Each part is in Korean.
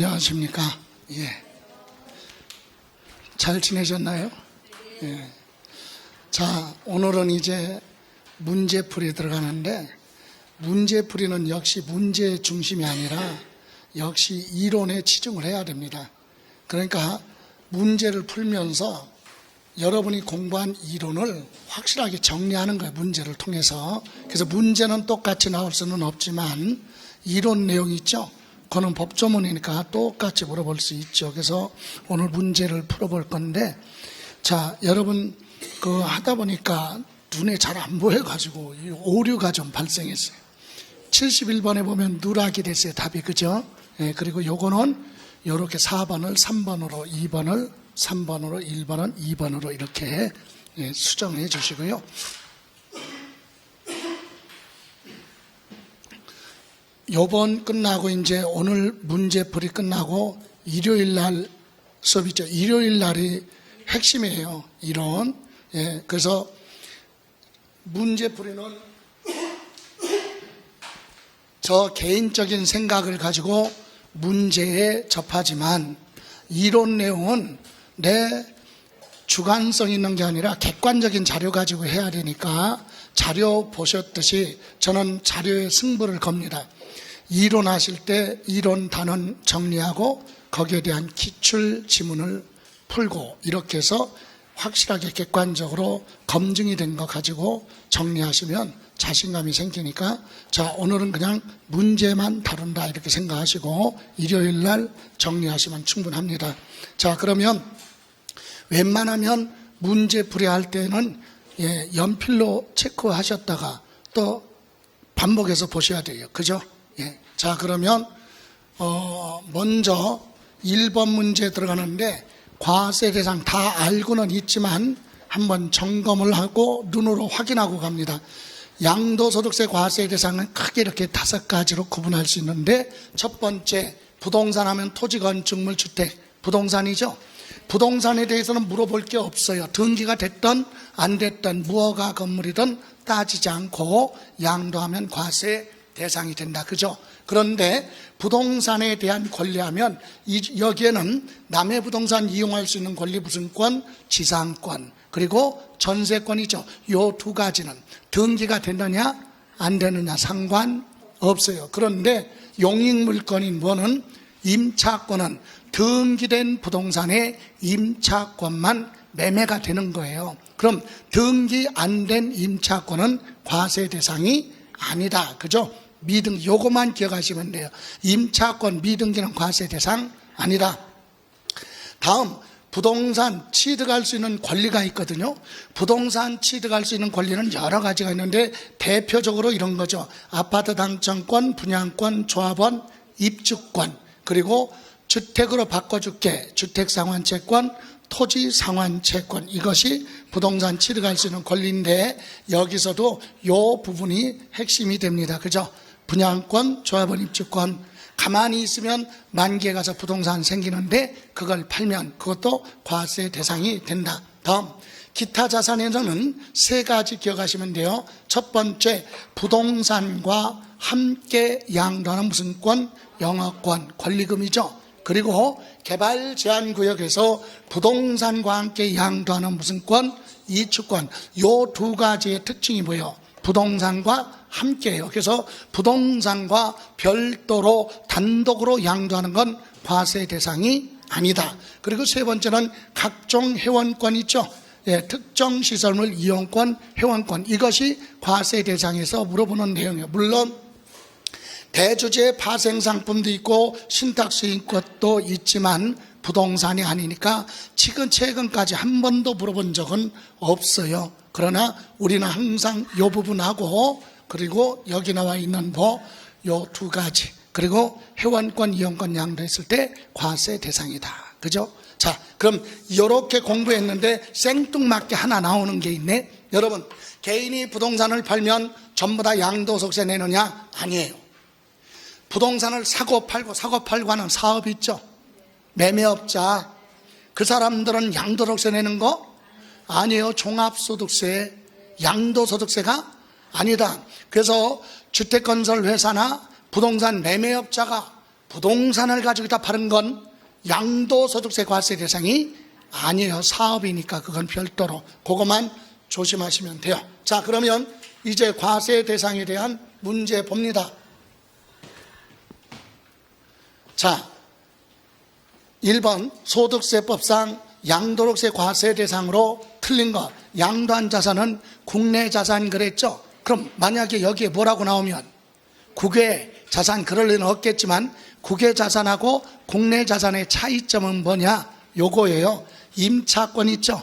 안녕하십니까? 예. 잘 지내셨나요? 예. 자, 오늘은 이제 문제풀이 들어가는데, 문제풀이는 역시 문제 중심이 아니라 역시 이론에 치중을 해야 됩니다. 그러니까 문제를 풀면서 여러분이 공부한 이론을 확실하게 정리하는 거예요. 문제를 통해서. 그래서 문제는 똑같이 나올 수는 없지만 이론 내용이 있죠. 그거는 법조문이니까 똑같이 물어볼 수 있죠. 그래서 오늘 문제를 풀어볼 건데, 자, 여러분 하다 보니까 눈에 잘 안 보여가지고 오류가 좀 발생했어요. 71번에 보면 누락이 됐어요. 답이, 그죠? 예, 그리고 요거는 요렇게 4번을 3번으로 2번을 3번으로 1번은 2번으로 이렇게 수정해 주시고요. 요번 끝나고 이제 오늘 문제풀이 끝나고 일요일 날 수업이죠. 일요일 날이 핵심이에요. 이론. 예, 그래서 문제풀이는 저 개인적인 생각을 가지고 문제에 접하지만 이론 내용은 내 주관성 있는 게 아니라 객관적인 자료 가지고 해야 되니까 자료 보셨듯이 저는 자료에 승부를 겁니다. 이론하실 때 이론 단원 정리하고 거기에 대한 기출 지문을 풀고 이렇게 해서 확실하게 객관적으로 검증이 된 거 가지고 정리하시면 자신감이 생기니까, 자, 오늘은 그냥 문제만 다룬다 이렇게 생각하시고 일요일 날 정리하시면 충분합니다. 자, 그러면 웬만하면 문제풀이 할 때는 연필로 체크하셨다가 또 반복해서 보셔야 돼요. 그죠? 예. 자, 그러면 먼저 1번 문제 들어가는데, 과세 대상 다 알고는 있지만 한번 점검을 하고 눈으로 확인하고 갑니다. 양도소득세 과세 대상은 크게 이렇게 5가지로 구분할 수 있는데, 첫 번째 부동산 하면 토지, 건축물, 주택, 부동산이죠. 부동산에 대해서는 물어볼 게 없어요. 등기가 됐든 안 됐든 무허가 건물이든 따지지 않고 양도하면 과세 대상이 된다. 그죠? 그런데 부동산에 대한 권리하면 여기에는 남의 부동산 이용할 수 있는 권리 무슨권, 지상권, 그리고 전세권이죠. 요 두 가지는 등기가 됐느냐 안 되느냐 상관없어요. 그런데 용익물권인 뭐는 임차권은 등기된 부동산의 임차권만 매매가 되는 거예요. 그럼 등기 안 된 임차권은 과세 대상이 아니다. 그죠? 미등기, 요것만 기억하시면 돼요. 임차권 미등기는 과세 대상 아니다. 다음, 부동산 취득할 수 있는 권리가 있거든요. 부동산 취득할 수 있는 권리는 여러 가지가 있는데 대표적으로 이런 거죠. 아파트 당첨권, 분양권, 조합원, 입주권, 그리고 주택으로 바꿔줄게, 주택상환채권, 토지상환채권, 이것이 부동산 취득할 수 있는 권리인데 여기서도 요 부분이 핵심이 됩니다. 그죠? 분양권, 조합원, 입주권, 가만히 있으면 만기에 가서 부동산 생기는데 그걸 팔면 그것도 과세 대상이 된다. 다음, 기타 자산에서는 3가지 기억하시면 돼요. 첫 번째, 부동산과 함께 양도하는 무슨 권? 영업권, 권리금이죠. 그리고 개발 제한 구역에서 부동산과 함께 양도하는 무슨 권? 이축권. 요 2가지의 특징이 뭐예요? 부동산과 함께해요. 그래서 부동산과 별도로 단독으로 양도하는 건 과세 대상이 아니다. 그리고 3번째는 각종 회원권 있죠. 예, 특정 시설물 이용권, 회원권, 이것이 과세 대상에서 물어보는 내용이에요. 물론 대주제 파생상품도 있고 신탁수익것도 있지만 부동산이 아니니까 최근까지 한 번도 물어본 적은 없어요. 그러나 우리는 항상 이 부분하고 그리고 여기 나와 있는 요 2가지, 그리고 회원권, 이용권 양도했을 때 과세 대상이다. 그죠? 자, 그럼 이렇게 공부했는데 생뚱맞게 하나 나오는 게 있네. 여러분, 개인이 부동산을 팔면 전부 다 양도소득세 내느냐? 아니에요. 부동산을 사고 팔고 하는 사업 있죠. 매매업자, 그 사람들은 양도소득세 내는 거? 아니에요. 종합소득세, 양도소득세가 아니다. 그래서 주택건설회사나 부동산 매매업자가 부동산을 가지고 다 파는 건 양도소득세 과세 대상이 아니에요. 사업이니까 그건 별도로. 그것만 조심하시면 돼요. 자, 그러면 이제 과세 대상에 대한 문제 봅니다. 자, 1번 소득세법상 양도소득세 과세 대상으로 틀린 것. 양도한 자산은 국내 자산 그랬죠? 그럼 만약에 여기에 뭐라고 나오면 국외 자산 그럴 리는 없겠지만 국외 자산하고 국내 자산의 차이점은 뭐냐? 요거예요. 임차권 있죠?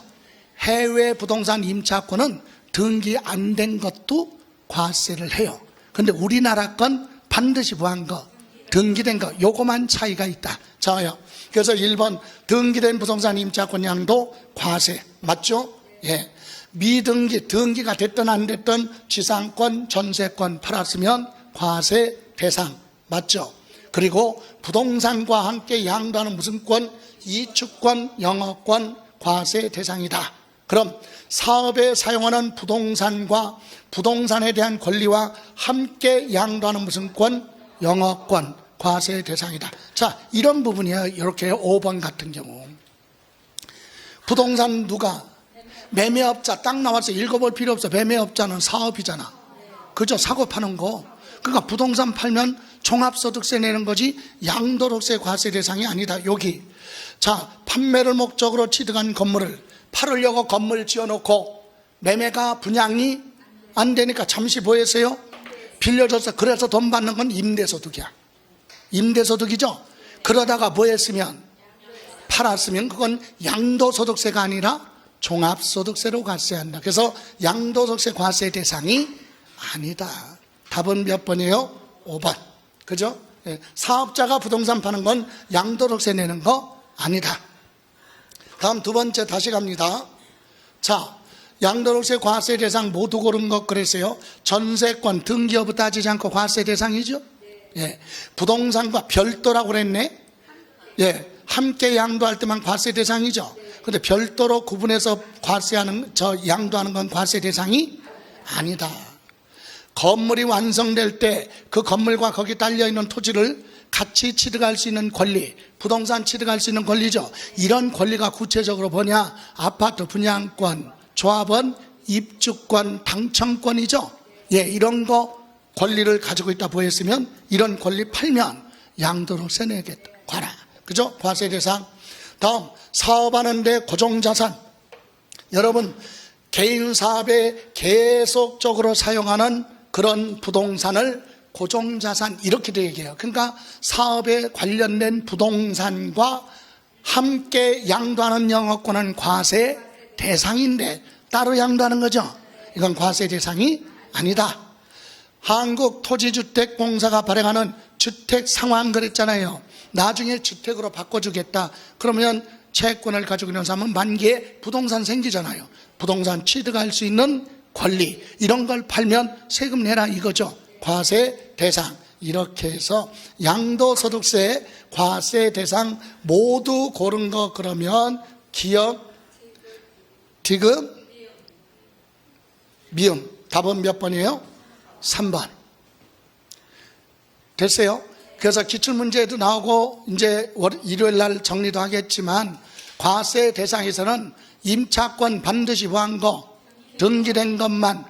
해외 부동산 임차권은 등기 안 된 것도 과세를 해요. 근데 우리나라 건 반드시 뭐한 거? 등기된 거. 요거만 차이가 있다. 자요. 그래서 1번 등기된 부동산 임차권 양도 과세. 맞죠? 예. 미등기, 등기가 됐든 안 됐든 지상권, 전세권 팔았으면 과세 대상. 맞죠? 그리고 부동산과 함께 양도하는 무슨 권? 이축권, 영업권 과세 대상이다. 그럼 사업에 사용하는 부동산과 부동산에 대한 권리와 함께 양도하는 무슨 권? 영업권 과세 대상이다. 자, 이런 부분이에요. 이렇게 5번 같은 경우 부동산 누가? 매매업자. 딱 나와서 읽어볼 필요 없어. 매매업자는 사업이잖아. 그죠? 사고 파는 거. 그러니까 부동산 팔면 종합소득세 내는 거지 양도소득세 과세 대상이 아니다. 여기. 자, 판매를 목적으로 취득한 건물을 팔으려고 건물 지어놓고 매매가 분양이 안 되니까 잠시 뭐 했어요? 빌려줘서. 그래서 돈 받는 건 임대소득이야. 임대소득이죠. 그러다가 뭐 했으면? 팔았으면 그건 양도소득세가 아니라 종합소득세로 과세한다. 그래서 양도소득세 과세 대상이 아니다. 답은 몇 번이에요? 5번. 그죠? 예. 사업자가 부동산 파는 건 양도소득세 내는 거 아니다. 다음 두 번째 다시 갑니다. 자, 양도소득세 과세 대상 모두 고른 것 그랬어요. 전세권 등기 여부 따지지 않고 과세 대상이죠. 예. 부동산과 별도라고 그랬네. 예. 함께 양도할 때만 과세 대상이죠. 근데 별도로 구분해서 과세하는, 양도하는 건 과세 대상이 아니다. 건물이 완성될 때 그 건물과 거기 딸려있는 토지를 같이 취득할 수 있는 권리, 부동산 취득할 수 있는 권리죠. 이런 권리가 구체적으로 뭐냐? 아파트 분양권, 조합원 입주권, 당첨권이죠. 예, 이런 거 권리를 가지고 있다 보였으면 이런 권리 팔면 양도소득세 내겠다. 과라. 그죠? 과세 대상. 다음, 사업하는데 고정자산. 여러분, 개인 사업에 계속적으로 사용하는 그런 부동산을 고정자산 이렇게도 얘기해요. 그러니까 사업에 관련된 부동산과 함께 양도하는 영업권은 과세 대상인데 따로 양도하는 거죠. 이건 과세 대상이 아니다. 한국토지주택공사가 발행하는 주택 상환 그랬잖아요. 나중에 주택으로 바꿔주겠다. 그러면 채권을 가지고 있는 사람은 만기에 부동산 생기잖아요. 부동산 취득할 수 있는 권리, 이런 걸 팔면 세금 내라 이거죠. 과세 대상. 이렇게 해서 양도소득세 과세 대상 모두 고른 거 그러면 기업, 디귿, 미음. 답은 몇 번이에요? 3번. 됐어요? 그래서 기출문제도 나오고 이제 일요일 날 정리도 하겠지만 과세 대상에서는 임차권 반드시 뭐한 거? 등기된 것만.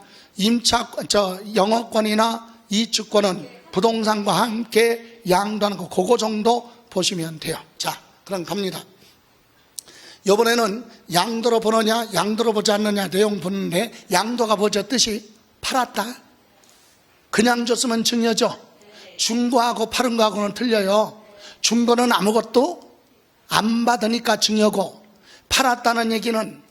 영업권이나 이축권은 부동산과 함께 양도하는 거, 그거 정도 보시면 돼요. 자, 그럼 갑니다. 이번에는 양도로 보느냐 양도로 보지 않느냐 내용 보는데, 양도가 뭐죠? 뜻이 팔았다. 그냥 줬으면 증여죠. 준 거하고 파는 거하고는 틀려요. 준 거는 아무것도 안 받으니까 증여고, 팔았다는 얘기는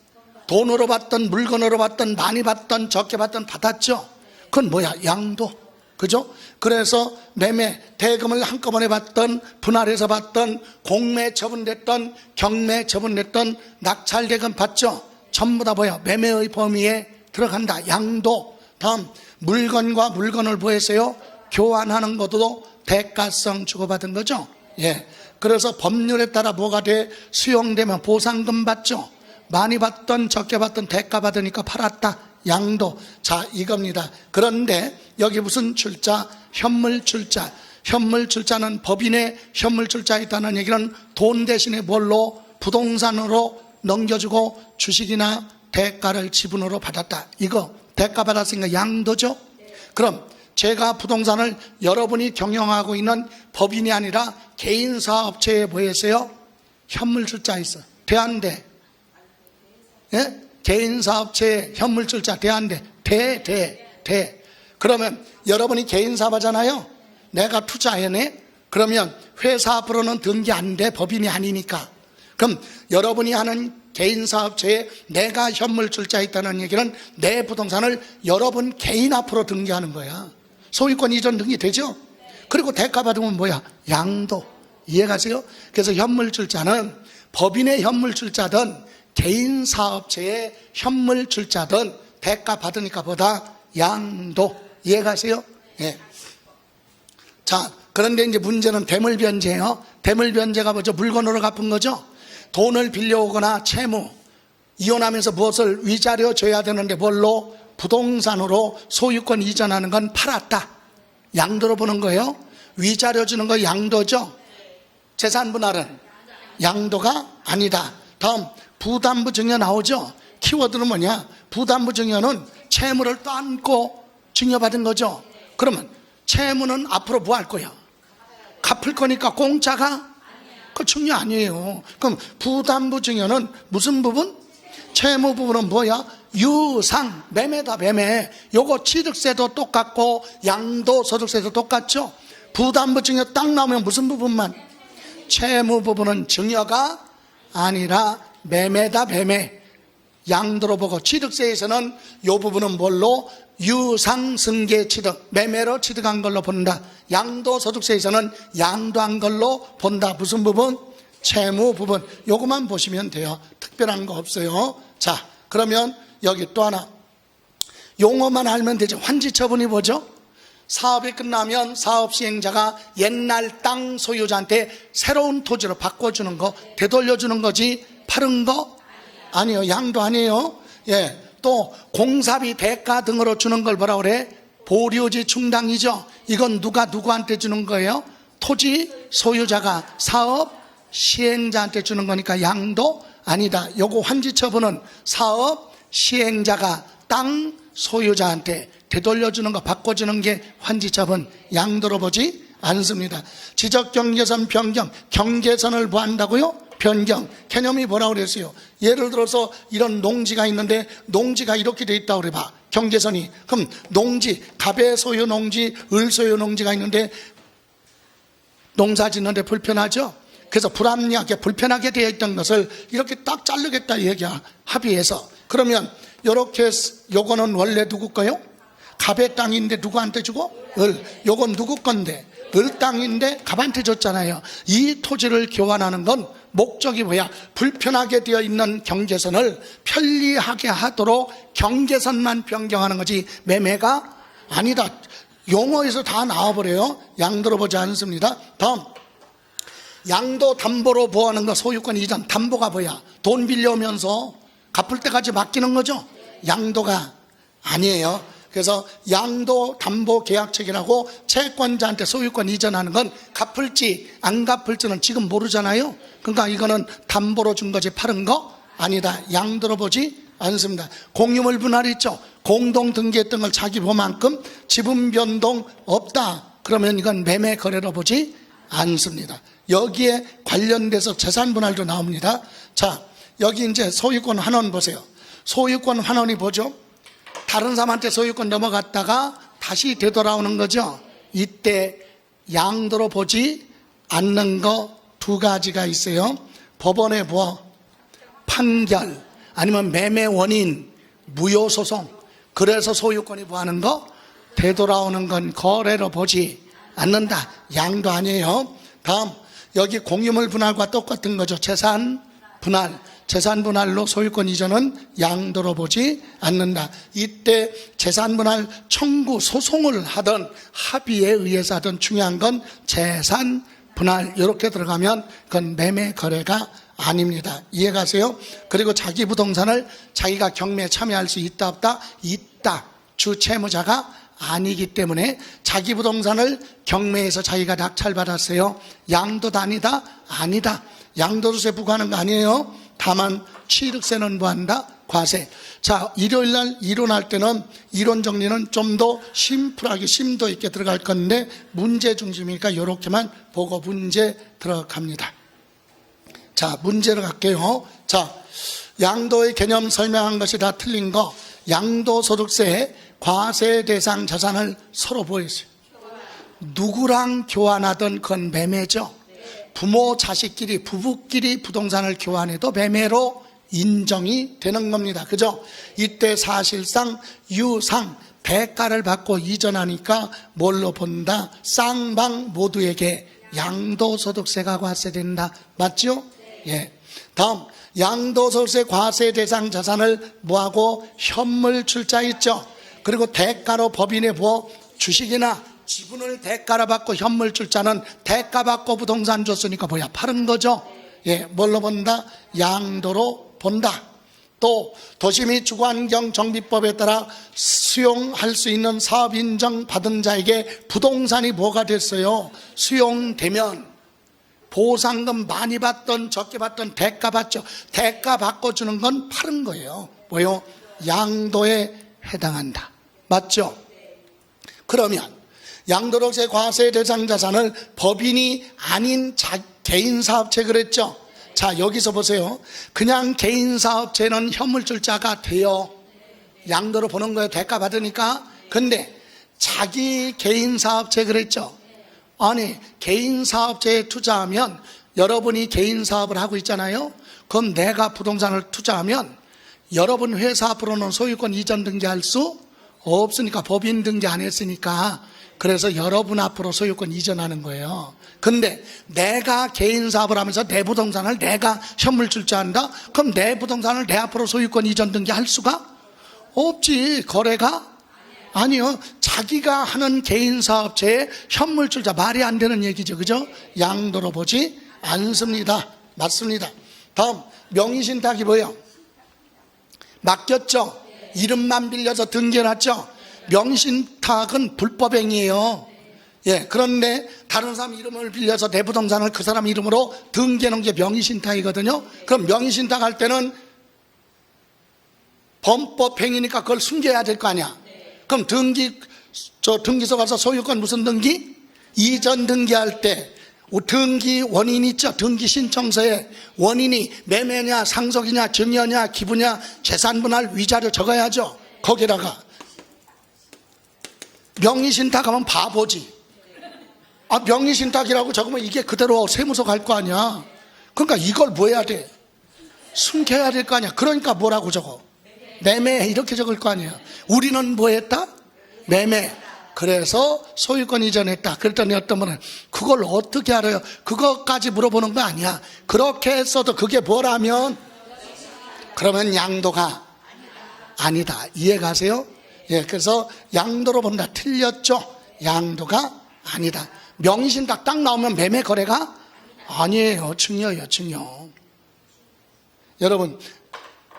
돈으로 받든 물건으로 받든 많이 받든 적게 받든 받았죠. 그건 뭐야? 양도. 그죠? 그래서 매매, 대금을 한꺼번에 받든 분할해서 받든 공매 처분됐든 경매 처분됐든 낙찰대금 받죠. 전부 다 뭐야? 매매의 범위에 들어간다. 양도. 다음, 물건과 물건을 보였어요. 교환하는 것도 대가성 주고받은 거죠. 예. 그래서 법률에 따라 뭐가 돼? 수용되면 보상금 받죠. 많이 받던 적게 받던 대가 받으니까 팔았다. 양도. 자, 이겁니다. 그런데 여기 무슨 출자? 현물 출자. 현물출자는 법인의 현물출자에 있다는 얘기는 돈 대신에 뭘로? 부동산으로 넘겨주고 주식이나 대가를 지분으로 받았다. 이거 대가 받았으니까 양도죠. 그럼 제가 부동산을 여러분이 경영하고 있는 법인이 아니라 개인사업체에 뭐 했어요? 현물출자 있어. 돼 안 돼? 예? 개인사업체에 현물출자 돼 안 돼? 돼. 그러면 여러분이 개인사업 하잖아요. 내가 투자해내? 그러면 회사 앞으로는 등기 안 돼. 법인이 아니니까. 그럼 여러분이 하는 개인사업체에 내가 현물출자에 있다는 얘기는 내 부동산을 여러분 개인 앞으로 등기하는 거야. 소유권 이전 등기 되죠? 그리고 대가 받으면 뭐야? 양도. 이해가세요? 그래서 현물출자는 법인의 현물출자든 개인사업체의 현물출자든 대가 받으니까 보다 양도. 이해가세요? 예. 자, 그런데 이제 문제는 대물변제예요. 대물변제가 뭐죠? 물건으로 갚은 거죠? 돈을 빌려오거나 채무, 이혼하면서 무엇을 위자료 줘야 되는데 뭘로? 부동산으로 소유권 이전하는 건 팔았다. 양도로 보는 거예요. 위자료 주는 거 양도죠. 재산 분할은 양도가 아니다. 다음 부담부 증여 나오죠. 키워드는 뭐냐? 부담부 증여는 채무를 또 안고 증여받은 거죠. 그러면 채무는 앞으로 뭐 할 거야? 갚을 거니까 공짜가? 그 증여 아니에요. 그럼 부담부 증여는 무슨 부분? 채무 부분은 뭐야? 유상, 매매다 매매. 요거 취득세도 똑같고 양도소득세도 똑같죠. 부담부 증여 딱 나오면 무슨 부분만? 채무 부분은 증여가 아니라 매매다 매매. 양도로 보고 취득세에서는 요 부분은 뭘로? 유상승계 취득, 매매로 취득한 걸로 본다. 양도소득세에서는 양도한 걸로 본다. 무슨 부분? 채무 부분. 요것만 보시면 돼요. 특별한 거 없어요. 자, 그러면 여기 또 하나 용어만 알면 되죠. 환지처분이 뭐죠? 사업이 끝나면 사업 시행자가 옛날 땅 소유자한테 새로운 토지로 바꿔주는 거, 되돌려주는 거지. 파는 거? 아니요. 양도 아니에요. 예. 또 공사비 대가 등으로 주는 걸 뭐라 그래? 보류지 충당이죠. 이건 누가 누구한테 주는 거예요? 토지 소유자가 사업 시행자한테 주는 거니까 양도 아니다. 요거 환지처분은 사업 시행자가 땅 소유자한테 되돌려주는 거, 바꿔주는 게 환지처분. 양도로 보지 않습니다. 지적경계선 변경, 경계선을 뭐 한다고요? 변경. 개념이 뭐라고 그랬어요? 예를 들어서 이런 농지가 있는데 농지가 이렇게 돼 있다고 그래봐. 경계선이. 그럼 농지, 갑의 소유 농지, 을 소유 농지가 있는데 농사 짓는데 불편하죠? 그래서 불합리하게 불편하게 되어 있던 것을 이렇게 딱 자르겠다 얘기야. 합의해서. 그러면 이렇게 요거는 원래 누구 거요? 갑의 땅인데 누구한테 주고? 을. 요건 누구 건데? 을 땅인데 갑한테 줬잖아요. 이 토지를 교환하는 건 목적이 뭐야? 불편하게 되어 있는 경계선을 편리하게 하도록 경계선만 변경하는 거지 매매가 아니다. 용어에서 다 나와버려요. 양도로 보지 않습니다. 다음 양도 담보로 보호하는 거. 소유권 이전. 담보가 뭐야? 돈 빌려오면서 갚을 때까지 맡기는 거죠. 양도가 아니에요. 그래서 양도 담보 계약책이라고 채권자한테 소유권 이전하는 건 갚을지 안 갚을지는 지금 모르잖아요. 그러니까 이거는 담보로 준 거지 파는 거 아니다. 양도로 보지 않습니다. 공유물 분할 있죠. 공동 등기했던 걸 자기 보만큼 지분 변동 없다. 그러면 이건 매매 거래로 보지 않습니다. 여기에 관련돼서 재산 분할도 나옵니다. 자, 여기 이제 소유권 환원 보세요. 소유권 환원이 뭐죠? 다른 사람한테 소유권 넘어갔다가 다시 되돌아오는 거죠. 이때 양도로 보지 않는 거 두 가지가 있어요. 법원의 뭐 판결 아니면 매매 원인 무효소송. 그래서 소유권이 뭐 하는 거? 되돌아오는 건 거래로 보지 않는다. 양도 아니에요. 다음 여기 공유물 분할과 똑같은 거죠. 재산 분할. 재산 분할로 소유권 이전은 양도로 보지 않는다. 이때 재산 분할 청구 소송을 하든 합의에 의해서 하든 중요한 건 재산 분할. 이렇게 들어가면 그건 매매 거래가 아닙니다. 이해가세요? 그리고 자기 부동산을 자기가 경매에 참여할 수 있다 없다? 있다. 주 채무자가 아니기 때문에 자기 부동산을 경매에서 자기가 낙찰받았어요. 양도도 아니다? 아니다. 양도세 부과하는 거 아니에요. 다만 취득세는 무한다. 과세. 자, 일요일 날 이론할 때는 이론 정리는 좀 더 심플하게 심도 있게 들어갈 건데 문제 중심이니까 이렇게만 보고 문제 들어갑니다. 자, 문제로 갈게요. 자, 양도의 개념 설명한 것이 다 틀린 거. 양도소득세 과세 대상 자산을 서로 보였어요. 누구랑 교환하든 그건 매매죠. 부모 자식끼리 부부끼리 부동산을 교환해도 매매로 인정이 되는 겁니다. 그죠? 이때 사실상 유상 대가를 받고 이전하니까 뭘로 본다? 쌍방 모두에게 양도소득세가 과세된다. 맞죠? 예. 다음 양도소득세 과세 대상 자산을 뭐하고 현물 출자 있죠. 그리고 대가로 법인에 부어 주식이나 지분을 대가로 받고 현물 출자는 대가 받고 부동산 줬으니까 뭐야? 파는 거죠. 예, 뭘로 본다? 양도로 본다. 또 도시 및 주거환경 정비법에 따라 수용할 수 있는 사업 인정 받은 자에게 부동산이 뭐가 됐어요? 수용되면 보상금 많이 받던 적게 받던 대가 받죠. 대가 바꿔주는 건 파는 거예요. 뭐요? 양도에 해당한다. 맞죠? 그러면 양도소득세 과세 대상 자산을 법인이 아닌 개인 사업체 그랬죠? 자, 여기서 보세요. 그냥 개인 사업체는 현물출자가 돼요. 양도로 보는 거예요. 대가 받으니까. 근데 자기 개인 사업체 그랬죠? 아니, 개인 사업체에 투자하면 여러분이 개인 사업을 하고 있잖아요. 그럼 내가 부동산을 투자하면 여러분 회사 앞으로는 소유권 이전 등기할 수 없으니까 법인 등기 안 했으니까 그래서 여러분 앞으로 소유권 이전하는 거예요. 근데 내가 개인 사업을 하면서 내 부동산을 내가 현물 출자한다? 그럼 내 부동산을 내 앞으로 소유권 이전 등기할 수가 없지. 거래가 아니요. 자기가 하는 개인 사업체에 현물 출자 말이 안 되는 얘기죠. 그죠? 양도로 보지 않습니다. 맞습니다. 다음 명의신탁이 뭐예요? 맡겼죠? 이름만 빌려서 등기해놨죠? 명의신탁은 불법행위예요. 예, 그런데 다른 사람 이름을 빌려서 내 부동산을 그 사람 이름으로 등기해놓은 게 명의신탁이거든요. 그럼 명의신탁 할 때는 범법행위니까 그걸 숨겨야 될 거 아니야. 그럼 등기소 가서 소유권 무슨 등기? 이전 등기할 때 등기 원인 있죠. 등기 신청서에 원인이 매매냐 상속이냐 증여냐 기부냐 재산분할 위자료 적어야죠. 거기다가 명의신탁하면 바보지. 아, 명의신탁이라고 적으면 이게 그대로 세무서 갈 거 아니야. 그러니까 이걸 뭐 해야 돼? 숨겨야 될 거 아니야. 그러니까 뭐라고 적어? 매매 이렇게 적을 거 아니야. 우리는 뭐 했다? 매매. 그래서 소유권 이전했다. 그랬더니 어떤 분은 그걸 어떻게 알아요? 그것까지 물어보는 거 아니야. 그렇게 했어도 그게 뭐라면 그러면 양도가 아니다. 이해가세요? 예, 그래서 양도로 본다. 틀렸죠? 양도가 아니다. 명의신탁 딱 나오면 매매 거래가 아니에요. 증여예요. 증여. 여러분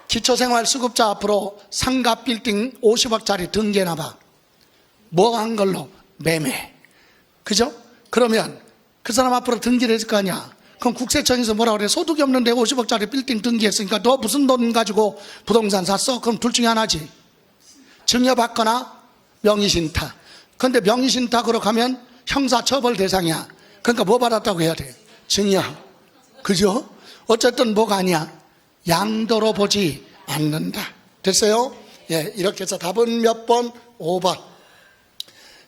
기초생활수급자 앞으로 상가 빌딩 50억짜리 등기해놔봐. 뭐 한 걸로? 매매. 그죠? 그러면 그 사람 앞으로 등기를 했을 거 아니야. 그럼 국세청에서 뭐라 그래? 소득이 없는데 50억짜리 빌딩 등기했으니까 너 무슨 돈 가지고 부동산 샀어? 그럼 둘 중에 하나지. 증여받거나 명의신탁. 그런데 명의신탁으로 가면 형사처벌 대상이야. 그러니까 뭐 받았다고 해야 돼? 증여. 그죠? 어쨌든 뭐가 아니야? 양도로 보지 않는다. 됐어요? 예, 이렇게 해서 답은 몇 번? 5번.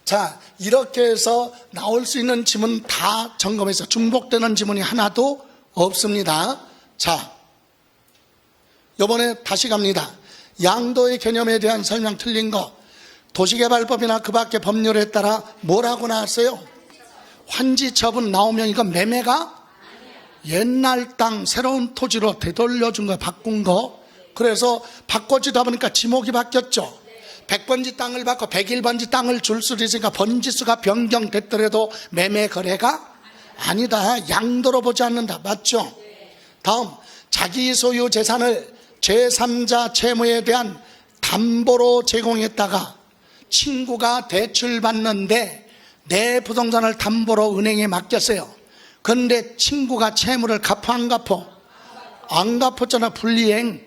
자, 이렇게 해서 나올 수 있는 지문 다 점검해서 중복되는 지문이 하나도 없습니다. 자, 이번에 다시 갑니다. 양도의 개념에 대한 설명 틀린 거. 도시개발법이나 그 밖의 법률에 따라 뭐라고 나왔어요? 환지처분 나오면 이건 매매가 옛날 땅 새로운 토지로 되돌려준 거 바꾼 거. 그래서 바꿔주다 보니까 지목이 바뀌었죠. 100번지 땅을 받고 101번지 땅을 줄 수도 있으니까 번지수가 변경됐더라도 매매 거래가 아니다. 양도로 보지 않는다. 맞죠? 다음 자기 소유 재산을 제3자 채무에 대한 담보로 제공했다가 친구가 대출 받는데 내 부동산을 담보로 은행에 맡겼어요. 그런데 친구가 채무를 갚아 안 갚아? 안 갚았잖아. 불이행.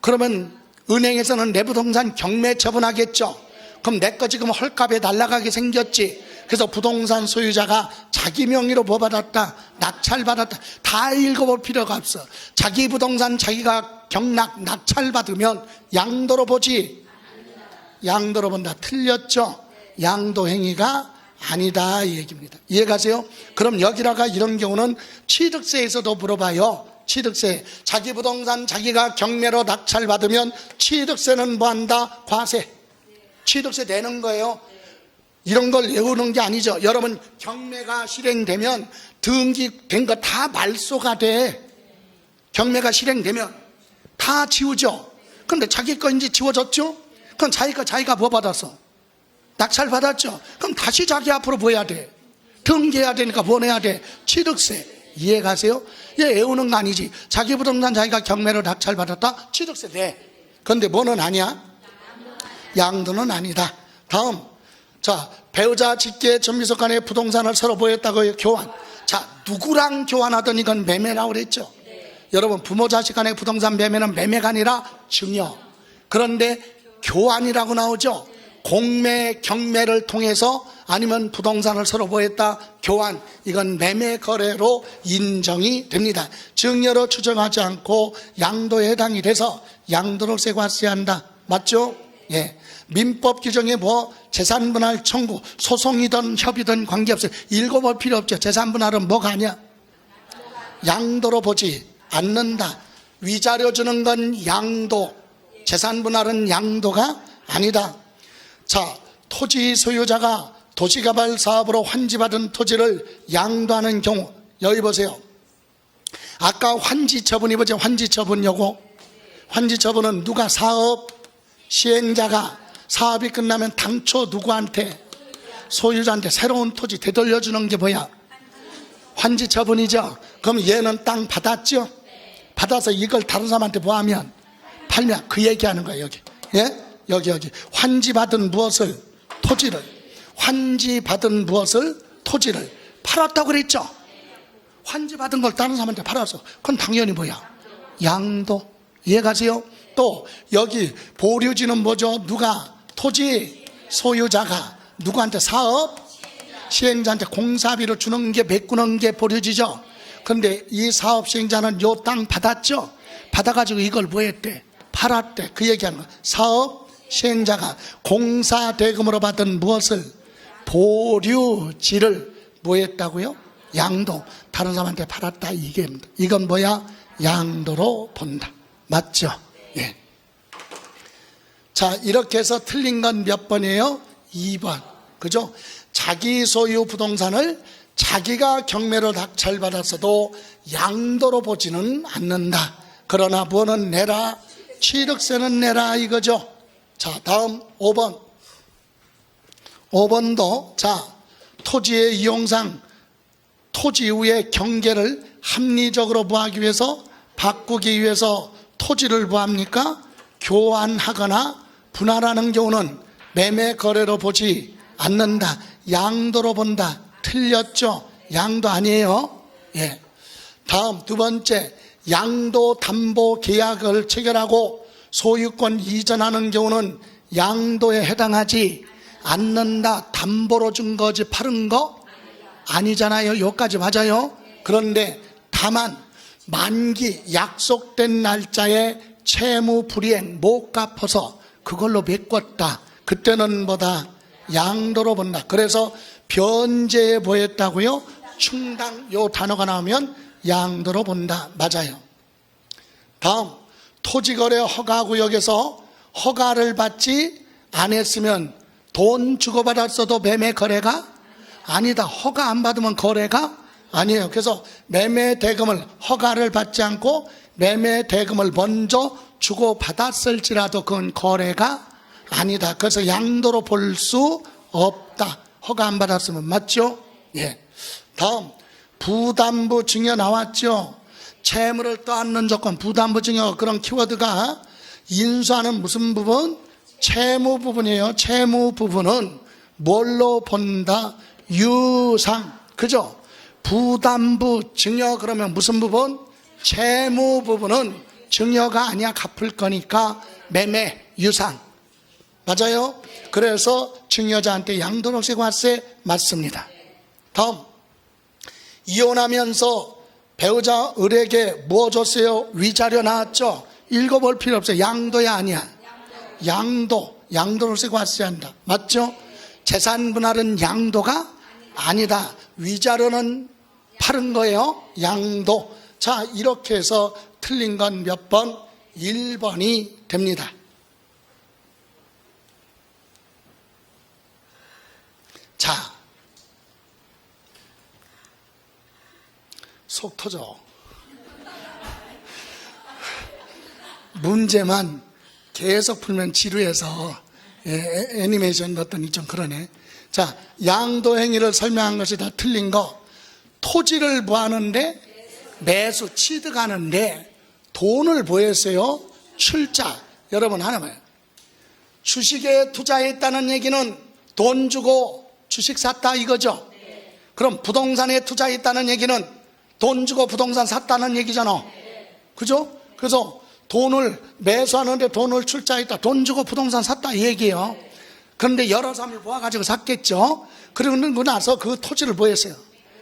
그러면 은행에서는 내 부동산 경매 처분하겠죠. 그럼 내 거 지금 헐값에 날아가게 생겼지. 그래서 부동산 소유자가 자기 명의로 뭐 받았다, 낙찰받았다, 다 읽어볼 필요가 없어. 자기 부동산 자기가 경락 낙찰받으면 양도로 보지. 양도로 본다. 틀렸죠. 양도 행위가 아니다 이 얘기입니다. 이해가세요? 그럼 여기다가 이런 경우는 취득세에서도 물어봐요. 취득세. 자기 부동산 자기가 경매로 낙찰받으면 취득세는 뭐한다? 과세. 취득세 내는 거예요. 이런 걸 외우는 게 아니죠. 여러분, 경매가 실행되면 등기된 거 다 말소가 돼. 경매가 실행되면 다 지우죠. 그런데 자기 거 이제 지워졌죠? 그럼 자기 거 자기가 뭐 받았어? 낙찰 받았죠? 그럼 다시 자기 앞으로 뭐 해야 돼? 등기해야 되니까 뭐 내야 돼? 취득세. 이해가세요? 얘 외우는 거 아니지. 자기 부동산 자기가 경매로 낙찰 받았다? 취득세 내. 그런데 뭐는 아니야? 양도는 아니다. 다음. 자, 배우자 직계 전미석 간의 부동산을 서로 보였다고요. 교환. 자, 누구랑 교환하든 이건 매매라고 그랬죠. 여러분, 부모 자식 간의 부동산 매매는 매매가 아니라 증여. 그런데 교환이라고 나오죠. 공매, 경매를 통해서 아니면 부동산을 서로 보였다, 교환. 이건 매매 거래로 인정이 됩니다. 증여로 추정하지 않고 양도에 해당이 돼서 양도록세 과세한다. 맞죠? 예. 민법 규정에 뭐 재산분할 청구, 소송이든 협의든 관계없어요. 읽어볼 필요 없죠. 재산분할은 뭐가 아니야? 양도로 보지 않는다. 위자료 주는 건 양도, 재산분할은 양도가 아니다. 자, 토지 소유자가 도시개발 사업으로 환지받은 토지를 양도하는 경우, 여기 보세요. 아까 환지처분이 뭐죠? 환지처분 요거. 환지처분은 누가 사업 시행자가 사업이 끝나면 당초 누구한테? 소유자한테 새로운 토지 되돌려주는 게 뭐야? 환지처분이죠. 그럼 얘는 땅 받았죠? 받아서 이걸 다른 사람한테 뭐 하면? 팔면. 그 얘기하는 거예요. 여기. 예? 여기. 환지받은 무엇을? 토지를. 환지받은 무엇을? 토지를. 팔았다고 그랬죠? 환지받은 걸 다른 사람한테 팔았어. 그건 당연히 뭐야? 양도. 이해가세요? 또 여기 보류지는 뭐죠? 누가? 토지 소유자가 누구한테? 사업 시행자한테 공사비로 주는 게, 메꾸는 게 보류지죠. 그런데 이 사업 시행자는 요 땅 받았죠? 받아가지고 이걸 뭐 했대? 팔았대. 그 얘기하는 거야. 사업 시행자가 공사 대금으로 받은 무엇을? 보류지를 뭐 했다고요? 양도. 다른 사람한테 팔았다. 이건 뭐야? 양도로 본다. 맞죠? 예. 자, 이렇게 해서 틀린 건 몇 번이에요? 2번. 그죠? 자기 소유 부동산을 자기가 경매로 낙찰받았어도 양도로 보지는 않는다. 그러나 뭐는 내라? 취득세는 내라 이거죠. 자, 다음 5번. 5번도 자, 토지의 이용상 토지 이후의 경계를 합리적으로 부하기 위해서, 바꾸기 위해서 토지를 뭐합니까? 교환하거나 분할하는 경우는 매매 거래로 보지 않는다. 양도로 본다. 틀렸죠? 양도 아니에요. 예. 다음 두 번째, 양도 담보 계약을 체결하고 소유권 이전하는 경우는 양도에 해당하지 않는다. 담보로 준 거지 파는 거 아니잖아요. 여기까지 맞아요. 그런데 다만 만기 약속된 날짜에 채무 불이행 못 갚아서 그걸로 메꿨다. 그때는 뭐다? 양도로 본다. 그래서 변제에 보였다고요? 충당 요 단어가 나오면 양도로 본다. 맞아요. 다음, 토지거래 허가구역에서 허가를 받지 않았으면 돈 주고받았어도 매매 거래가 아니다. 허가 안 받으면 거래가 아니에요. 그래서 매매 대금을 허가를 받지 않고 매매 대금을 먼저 주고받았을지라도 그건 거래가 아니다. 그래서 양도로 볼 수 없다. 허가 안 받았으면. 맞죠? 예. 다음, 부담부 증여 나왔죠? 채무를 떠안는 조건, 부담부 증여. 그런 키워드가 인수하는 무슨 부분? 채무 부분이에요. 채무 부분은 뭘로 본다? 유상. 그죠? 부담부 증여 그러면 무슨 부분? 채무 부분은 증여가 아니야. 갚을 거니까 매매, 유상. 맞아요? 그래서 증여자한테 양도록세 과세 맞습니다. 다음, 이혼하면서 배우자 을에게 뭐 줬어요? 위자료 나왔죠? 읽어볼 필요 없어요. 양도야 아니야? 양도록세 과세한다. 맞죠? 재산 분할은 양도가 아니다. 위자료는 파는 거예요. 양도. 자, 이렇게 해서 틀린 건 몇 번? 1번이 됩니다. 자, 속 터져. 문제만 계속 풀면 지루해서 애니메이션 넣었더니 좀 그러네. 자, 양도 행위를 설명한 것이 다 틀린 거. 토지를 뭐 하는데? 매수, 취득하는데 돈을 뭐 했어요? 출자. 여러분 하나만, 주식에 투자했다는 얘기는 돈 주고 주식 샀다 이거죠? 그럼 부동산에 투자했다는 얘기는 돈 주고 부동산 샀다는 얘기잖아. 그죠? 그래서 돈을 매수하는데 돈을 출자했다, 돈 주고 부동산 샀다 이 얘기예요. 그런데 여러 사람이 모아가지고 샀겠죠. 그리고 나서 그 토지를 뭐 했어요?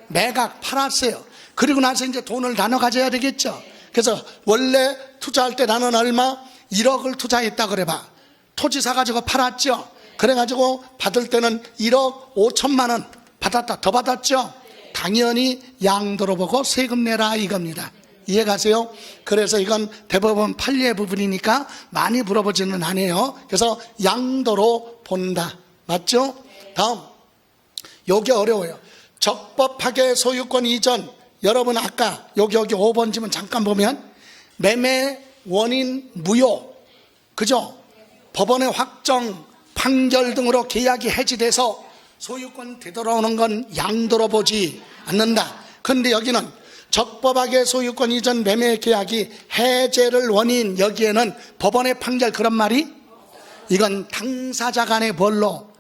매각, 팔았어요. 그리고 나서 이제 돈을 나눠 가져야 되겠죠. 그래서 원래 투자할 때 나는 얼마? 1억을 투자했다 그래봐. 토지 사가지고 팔았죠. 그래가지고 받을 때는 1억 5천만 원 받았다. 더 받았죠. 당연히 양도로 보고 세금 내라 이겁니다. 이해가세요? 그래서 이건 대법원 판례 부분이니까 많이 물어보지는 않아요. 그래서 양도로 본다. 맞죠? 다음, 요게 어려워요. 적법하게 소유권 이전. 여러분 아까 여기 5번 지문 잠깐 보면 매매 원인 무효, 그죠? 법원의 확정, 판결 등으로 계약이 해지돼서 소유권 되돌아오는 건 양도로 보지 않는다. 그런데 여기는 적법하게 소유권 이전 매매 계약이 해제를 원인, 여기에는 법원의 판결 그런 말이? 이건 당사자 간의 뭘로?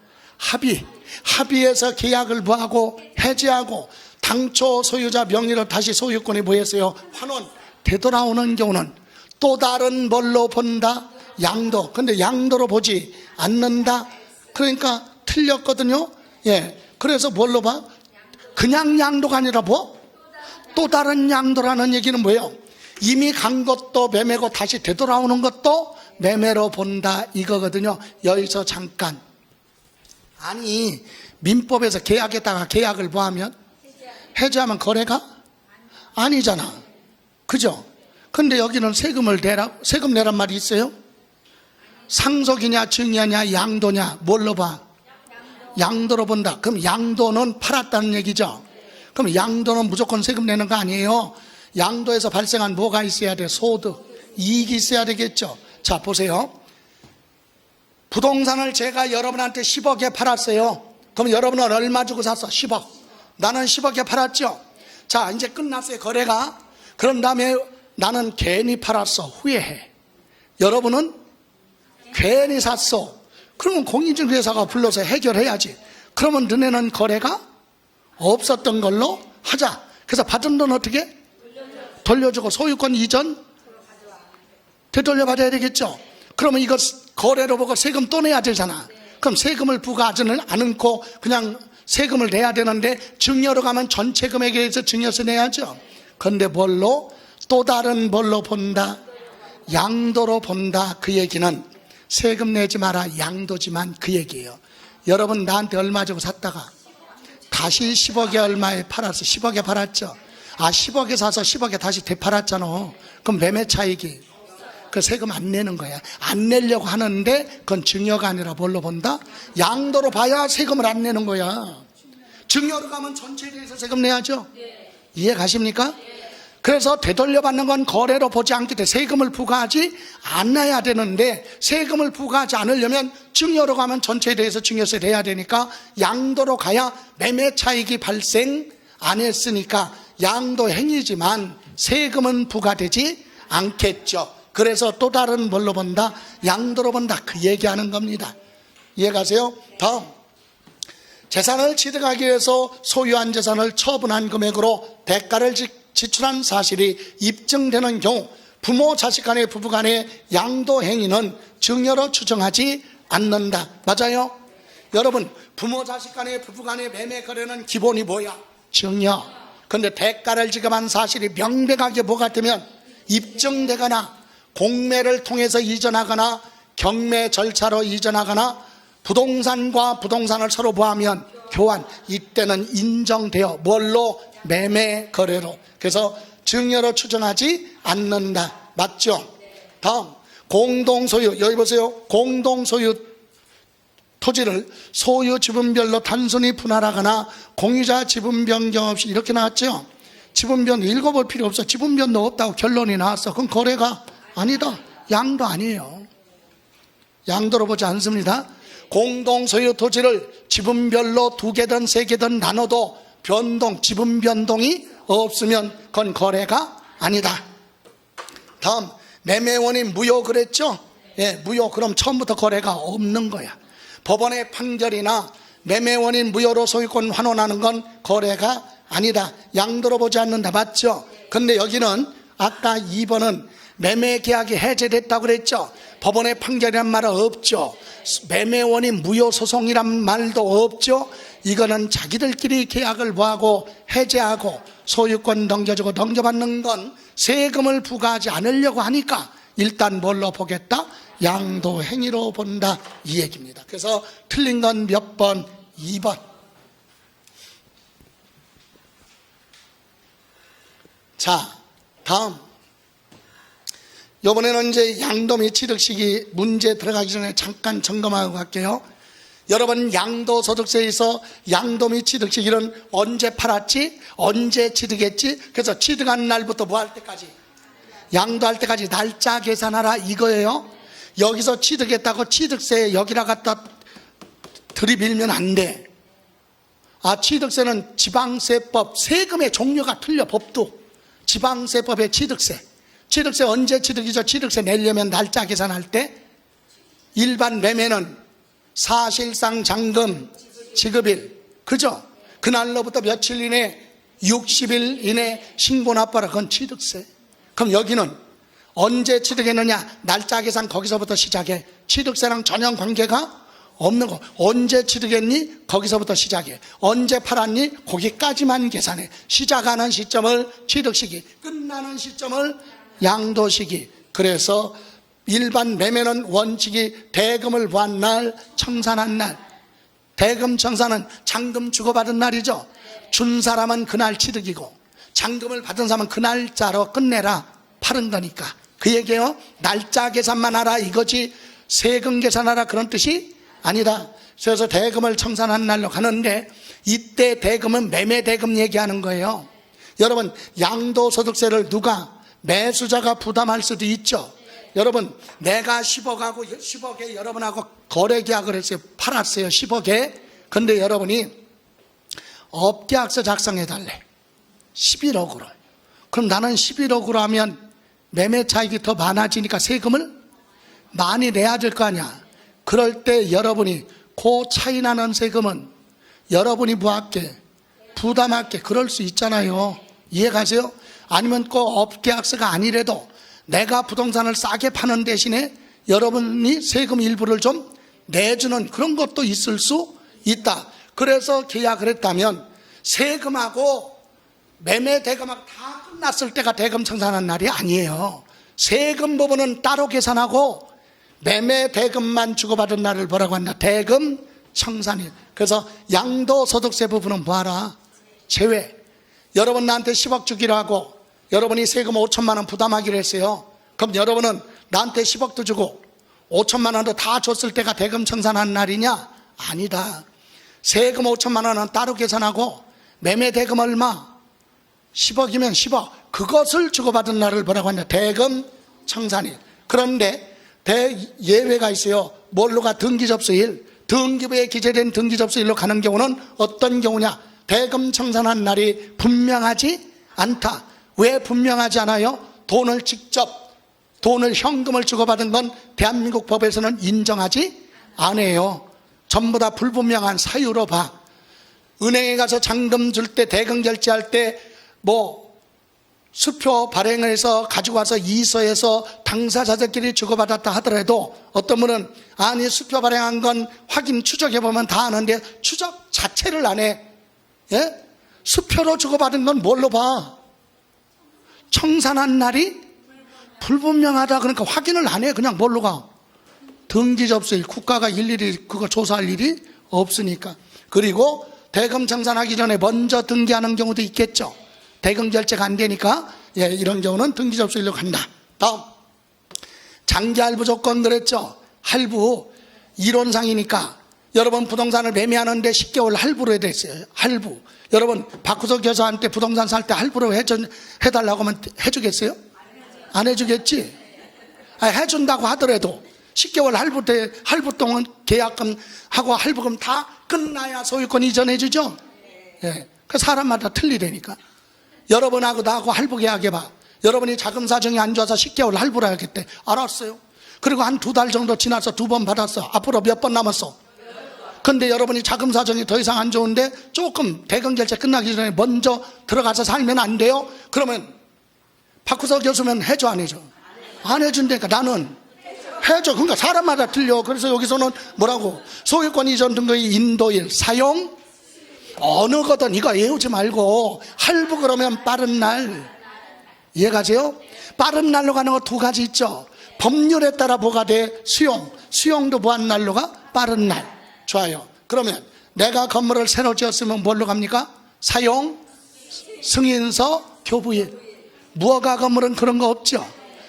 합의해서 계약을 뭐하고 해제하고 당초 소유자 명의로 다시 소유권이 뭐였어요? 환원 되돌아오는 경우는 또 다른 뭘로 본다? 양도. 근데 양도로 보지 않는다. 그러니까 틀렸거든요. 예. 그래서 뭘로 봐? 그냥 양도가 아니라 뭐? 또 다른 양도라는 얘기는 뭐예요? 이미 간 것도 매매고 다시 되돌아오는 것도 매매로 본다 이거거든요. 여기서 잠깐. 아니, 민법에서 계약했다가 계약을 뭐 하면? 해제하면 거래가? 아니잖아. 그죠? 근데 여기는 세금을 내라, 세금 내란 말이 있어요? 상속이냐 증여냐 양도냐 뭘로 봐? 양도로 본다. 그럼 양도는 팔았다는 얘기죠. 그럼 양도는 무조건 세금 내는 거 아니에요. 양도에서 발생한 뭐가 있어야 돼? 소득, 이익이 있어야 되겠죠. 자, 보세요. 부동산을 제가 여러분한테 10억에 팔았어요. 그럼 여러분은 얼마 주고 샀어? 10억. 나는 10억에 팔았죠. 자, 이제 끝났어요, 거래가. 그런 다음에 나는 괜히 팔았어. 후회해. 여러분은 괜히 샀어. 그러면 공인중개사가 불러서 해결해야지. 그러면 너네는 거래가 없었던 걸로 하자. 그래서 받은 돈 어떻게? 돌려주고 소유권 이전 되돌려받아야 되겠죠. 그러면 이거 거래로 보고 세금 또 내야 되잖아. 그럼 세금을 부과하지는 않고 그냥 세금을 내야 되는데 증여로 가면 전체 금액에 대해서 증여세 내야죠. 그런데 뭘로? 또 다른 뭘로 본다? 양도로 본다. 그 얘기는 세금 내지 마라 양도지만 그 얘기예요. 여러분 나한테 얼마 주고 샀다가 다시 10억에 얼마에 팔았어? 10억에 팔았죠. 아, 10억에 사서 10억에 다시 되팔았잖아. 그럼 매매 차익이 그 세금 안 내는 거야. 안 내려고 하는데 그건 증여가 아니라 뭘로 본다? 양도로 봐야 세금을 안 내는 거야. 증여로 가면 전체에 대해서 세금 내야죠. 이해 가십니까? 그래서 되돌려받는 건 거래로 보지 않기 때문에 세금을 부과하지 않아야 되는데 세금을 부과하지 않으려면 증여로 가면 전체에 대해서 증여세 내야 되니까 양도로 가야 매매 차익이 발생 안 했으니까 양도 행위지만 세금은 부과되지 않겠죠. 그래서 또 다른 뭘로 본다? 양도로 본다. 그 얘기하는 겁니다. 이해가세요? 다음, 재산을 취득하기 위해서 소유한 재산을 처분한 금액으로 대가를 지출한 사실이 입증되는 경우 부모 자식 간의 부부 간의 양도 행위는 증여로 추정하지 않는다. 맞아요? 여러분, 부모 자식 간의 부부 간의 매매 거래는 기본이 뭐야? 증여. 그런데 대가를 지급한 사실이 명백하게 뭐가 되면 입증되거나 공매를 통해서 이전하거나 경매 절차로 이전하거나 부동산과 부동산을 서로 보하면 교환, 이때는 인정되어 뭘로? 매매 거래로. 그래서 증여로 추정하지 않는다. 맞죠? 다음, 공동소유. 여기 보세요. 공동소유 토지를 소유 지분별로 단순히 분할하거나 공유자 지분 변경 없이 이렇게 나왔죠. 지분 변경 읽어볼 필요 없어. 지분 변동 없다고 결론이 나왔어. 그건 거래가 아니다. 양도 아니에요. 양도로 보지 않습니다. 공동소유 토지를 지분별로 2개든 3개든 나눠도 변동, 지분 변동이 없으면 그건 거래가 아니다. 다음, 매매원인 무효 그랬죠? 예, 무효. 그럼 처음부터 거래가 없는 거야. 법원의 판결이나 매매원인 무효로 소유권 환원하는 건 거래가 아니다. 양도로 보지 않는다. 맞죠? 근데 여기는 아까 2번은 매매계약이 해제됐다고 그랬죠? 법원의 판결이란 말은 없죠. 매매원인 무효 소송이란 말도 없죠. 이거는 자기들끼리 계약을 뭐하고 해제하고 소유권 넘겨주고 넘겨받는 건 세금을 부과하지 않으려고 하니까 일단 뭘로 보겠다? 양도 행위로 본다. 이 얘기입니다. 그래서 틀린 건 몇 번? 2번. 자, 다음. 이번에는 이제 양도 및 취득 시기 문제 들어가기 전에 잠깐 점검하고 갈게요. 여러분, 양도소득세에서 양도 및 취득 시기는 언제 팔았지? 언제 취득했지? 그래서 취득한 날부터 뭐 할 때까지? 양도할 때까지 날짜 계산하라 이거예요. 여기서 취득했다고 취득세 여기다 갖다 들이밀면 안 돼. 취득세는 지방세법, 세금의 종류가 틀려. 법도 지방세법의 취득세. 취득세 언제 취득이죠? 취득세 내려면 날짜 계산할 때. 일반 매매는 사실상 잔금 지급일, 그죠? 그날로부터 며칠 이내 60일 이내 신고 납부하라. 그건 취득세. 그럼 여기는 언제 취득했느냐? 날짜 계산 거기서부터 시작해. 취득세랑 전혀 관계가 없는 거. 언제 취득했니? 거기서부터 시작해. 언제 팔았니? 거기까지만 계산해. 시작하는 시점을 취득시기, 끝나는 시점을 양도시기. 그래서 일반 매매는 원칙이 대금을 부한 날, 청산한 날. 대금 청산은 잔금 주고받은 날이죠. 준 사람은 그날 취득이고 잔금을 받은 사람은 그 날짜로 끝내라. 파는 거니까. 그 얘기예요. 날짜 계산만 하라 이거지 세금 계산하라 그런 뜻이 아니다. 그래서 대금을 청산한 날로 가는데 이때 대금은 매매 대금 얘기하는 거예요. 여러분, 양도소득세를 누가? 매수자가 부담할 수도 있죠. 여러분, 내가 10억에 여러분하고 거래계약을 했어요. 팔았어요. 10억에. 근데 여러분이 업계약서 작성해달래. 11억으로. 그럼 나는 11억으로 하면 매매 차익이 더 많아지니까 세금을 많이 내야 될 거 아니야. 그럴 때 여러분이 그 차이 나는 세금은 여러분이 뭐할게? 부담할게. 그럴 수 있잖아요. 이해가세요? 아니면 꼭 업계약서가 아니래도 내가 부동산을 싸게 파는 대신에 여러분이 세금 일부를 좀 내주는 그런 것도 있을 수 있다. 그래서 계약을 했다면 세금하고 매매 대금하고 다 끝났을 때가 대금 청산한 날이 아니에요. 세금 부분은 따로 계산하고 매매 대금만 주고받은 날을 뭐라고 한다? 대금 청산일. 그래서 양도소득세 부분은 뭐하라? 제외. 여러분 나한테 10억 주기로 하고 여러분이 세금 5천만 원 부담하기로 했어요. 그럼 여러분은 나한테 10억도 주고 5천만 원도 다 줬을 때가 대금 청산한 날이냐? 아니다. 세금 5천만 원은 따로 계산하고 매매 대금 얼마? 10억이면 10억. 그것을 주고받은 날을 뭐라고 하냐? 대금 청산일. 그런데 예외가 있어요. 뭘로 가? 등기접수일. 등기부에 기재된 등기접수일로 가는 경우는 어떤 경우냐? 대금 청산한 날이 분명하지 않다. 왜 분명하지 않아요? 돈을 직접 돈을 현금을 주고받은 건 대한민국 법에서는 인정하지 않아요. 전부 다 불분명한 사유로 봐. 은행에 가서 잔금 줄 때, 대금 결제할 때 뭐 수표 발행을 해서 가지고 와서 이서에서 당사자들끼리 주고받았다 하더라도 어떤 분은 아니 수표 발행한 건 확인 추적해보면 다 아는데 추적 자체를 안 해. 예? 수표로 주고받은 건 뭘로 봐? 청산한 날이 불분명하다. 그러니까 확인을 안 해. 그냥 뭘로 가? 등기 접수일. 국가가 일일이 그거 조사할 일이 없으니까. 그리고 대금 청산하기 전에 먼저 등기하는 경우도 있겠죠. 대금 결제가 안 되니까 이런 경우는 등기 접수일로 간다. 다음 장기 할부 조건 그랬죠. 할부 이론상이니까 여러분 부동산을 매매하는데 10개월 할부로 해야 됐어요. 할부. 여러분 박구석 교수한테 부동산 살 때 할부로 해달라고 하면 해주겠어요? 안 해주겠지? 해준다고 하더라도 10개월 할부 동안 계약금 하고 할부금 다 끝나야 소유권 이전해주죠? 예. 그 사람마다 틀리다니까. 여러분하고 나하고 할부 계약해봐. 여러분이 자금 사정이 안 좋아서 10개월 할부를 하겠대. 알았어요. 그리고 한 2달 정도 지나서 2번 받았어. 앞으로 몇 번 남았어? 근데 여러분이 자금 사정이 더 이상 안 좋은데 조금 대금 결제 끝나기 전에 먼저 들어가서 살면 안 돼요? 그러면 박구석 교수면 해줘 안 해줘? 안 해준다니까. 나는 해줘. 그러니까 사람마다 틀려. 그래서 여기서는 뭐라고? 소유권 이전 등의 인도일 사용 어느 거든 이거 외우지 말고 할부 그러면 빠른 날. 이해가세요? 빠른 날로 가는 거 두 가지 있죠. 법률에 따라 뭐가 돼? 수용도 뭐한 날로 가? 빠른 날. 좋아요. 그러면 내가 건물을 새로 지었으면 뭘로 갑니까? 사용 승인서 교부일. 무허가 건물은 그런 거 없죠.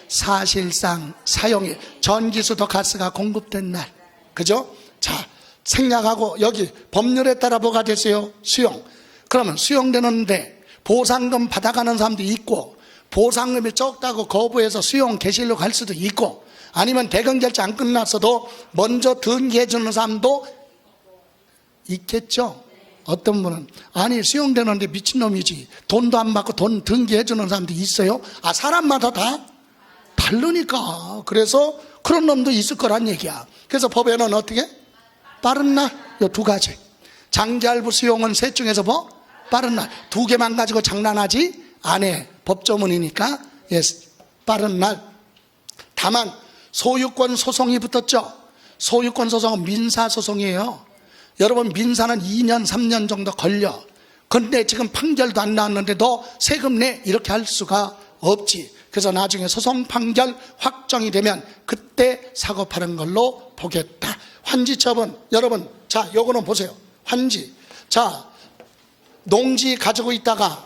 사실상 사용일. 전기수도 가스가 공급된 날. 그죠? 자, 생략하고 여기 법률에 따라 뭐가 됐어요? 수용. 그러면 수용되는데 보상금 받아가는 사람도 있고 보상금이 적다고 거부해서 수용 개시일로 갈 수도 있고 아니면 대금 결제 안 끝났어도 먼저 등기해 주는 사람도 있겠죠. 어떤 분은 아니 수용되는데 미친놈이지 돈도 안 받고 돈 등기해 주는 사람도 있어요. 사람마다 다 다르니까. 그래서 그런 놈도 있을 거란 얘기야. 그래서 법에는 어떻게? 빠른 날, 요 두 가지. 장기할부 수용은 셋 중에서 뭐? 빠른 날. 두 개만 가지고 장난하지 안 해. 법조문이니까 빠른 날. 다만 소유권 소송이 붙었죠. 소유권 소송은 민사소송이에요. 여러분 민사는 2년 3년 정도 걸려. 근데 지금 판결도 안 나왔는데 너 세금 내 이렇게 할 수가 없지. 그래서 나중에 소송 판결 확정이 되면 그때 사고 파는 걸로 보겠다. 환지처분 여러분 자 요거는 보세요. 환지. 자 농지 가지고 있다가